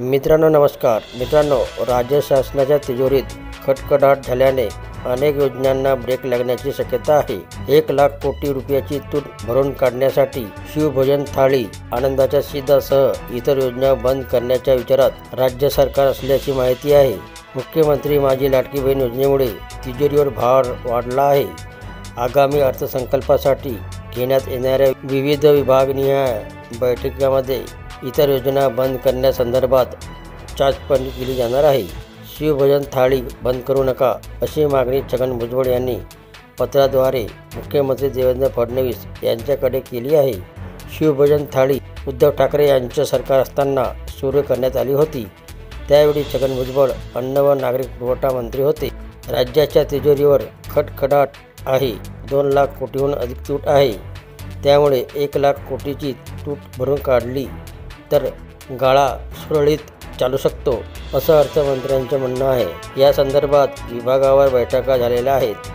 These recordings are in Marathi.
मित्रांनो नमस्कार मित्रांनो, राज्य शासनाच्या तिजोरीत खटखटाट झाल्याने अनेक योजनांना ब्रेक लागण्याची शक्यता आहे। 1 लाख कोटी रुपयाची तूट भरून काढण्यासाठी शिवभोजन थाळी, आनंदाचा शिदासह इतर योजना बंद करण्याच्या विचारात राज्य सरकार असल्याची माहिती आहे। मुख्यमंत्री माझी लाडकी बहीण योजनेमुळे तिजोरीवर भार वाढला आहे। आगामी अर्थसंकल्पासाठी घेण्यात येणाऱ्या विविध विभागनिहाय बैठकांमध्ये इतर योजना बंद करण्यासंदर्भात चाचपणी केली जाणार आहे। शिवभोजन थाळी बंद करू नका अशी मागणी छगन भुजबळ यांनी पत्राद्वारे मुख्यमंत्री देवेंद्र फडणवीस यांच्याकडे केली आहे। शिवभोजन थाळी उद्धव ठाकरे यांचं सरकार असताना सुरू करण्यात आली होती। त्यावेळी छगन भुजबळ अन्न व नागरिक पुरवठा मंत्री होते। राज्याच्या तिजोरीवर खटखटाट आहे। 2 लाख कोटीहून अधिक तूट आहे। त्यामुळे 1 लाख कोटीची तूट भरून काढली तर गाळा सुरळीत चालू शकतो, असं अर्थमंत्र्यांचं म्हणणं आहे। या संदर्भात विभागावर बैठका झालेल्या आहेत।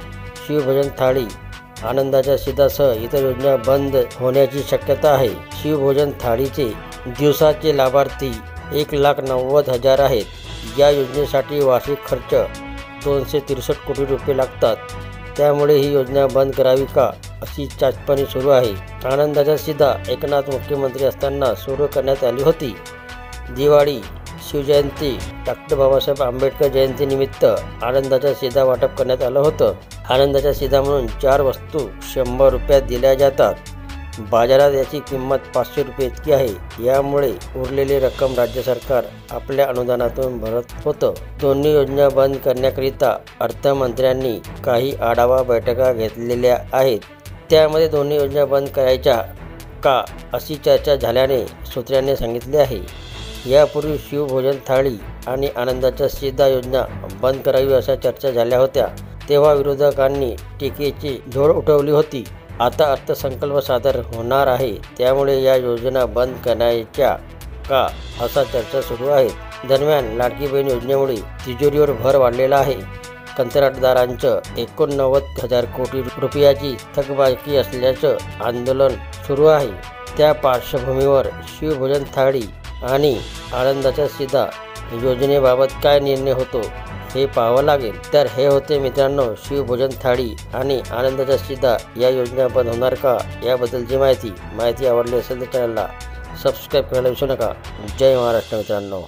शिवभोजन थाळी, आनंदाच्या शिदासह इतर योजना बंद होण्याची शक्यता आहे। शिवभोजन थाळीचे दिवसाचे लाभार्थी 1,90,000 आहेत। या योजनेसाठी वार्षिक खर्च 263 कोटी रुपये लागतात। त्यामुळे ही योजना बंद करावी का अशी चाचपणी सुरू आहे। आनंदाचा शिदा एकनाथ मुख्यमंत्री असताना सुरू करण्यात आली होती। दिवाळी, शिवजयंती, डॉक्टर बाबासाहेब आंबेडकर जयंतीनिमित्त आनंदाचा शिदा वाटप करण्यात आलं होतं। आनंदाचा शिदा म्हणून 4 वस्तू 100 रुपयात दिल्या जातात। बाजारात याची किंमत 500 रुपये इतकी आहे। यामुळे उरलेली रक्कम राज्य सरकार आपल्या अनुदानातून भरत होतं। दोन्ही योजना बंद करण्याकरिता अर्थमंत्र्यांनी काही आढावा बैठका घेतलेल्या आहेत। त्यामध्ये दोन्ही योजना बंद करायच्या का अशी चर्चा झाल्याने सूत्रांनी सांगितले आहे। यापूर्वी शिवभोजन थाळी आणि आनंदाच्या शिदा योजना बंद करावी अशा चर्चा झाल्या होत्या। तेव्हा विरोधकांनी टीकेची झोड उठवली होती। आता अर्थसंकल्प सादर होणार आहे, त्यामुळे या योजना बंद करायच्या का असा चर्चा सुरू आहे। दरम्यान लाडकी बहीण योजनेमुळे तिजोरीवर भर वाढलेला आहे। कंत्राटदारांचं 89,000 कोटी रुपयाची थकबाकी असल्याचं आंदोलन सुरू आहे। त्या पार्श्वभूमीवर शिवभोजन थाळी आणि आनंदाचा शिदा योजनेबाबत काय निर्णय होतो हे पाहावं लागेल। तर हे होते मित्रांनो शिवभोजन थाळी आणि आनंदाचा शिदा या योजना बंद होणार का याबद्दलची माहिती आवडली असेल तर चॅनलला सबस्क्राईब करायला विसरू नका। जय महाराष्ट्र मित्रांनो।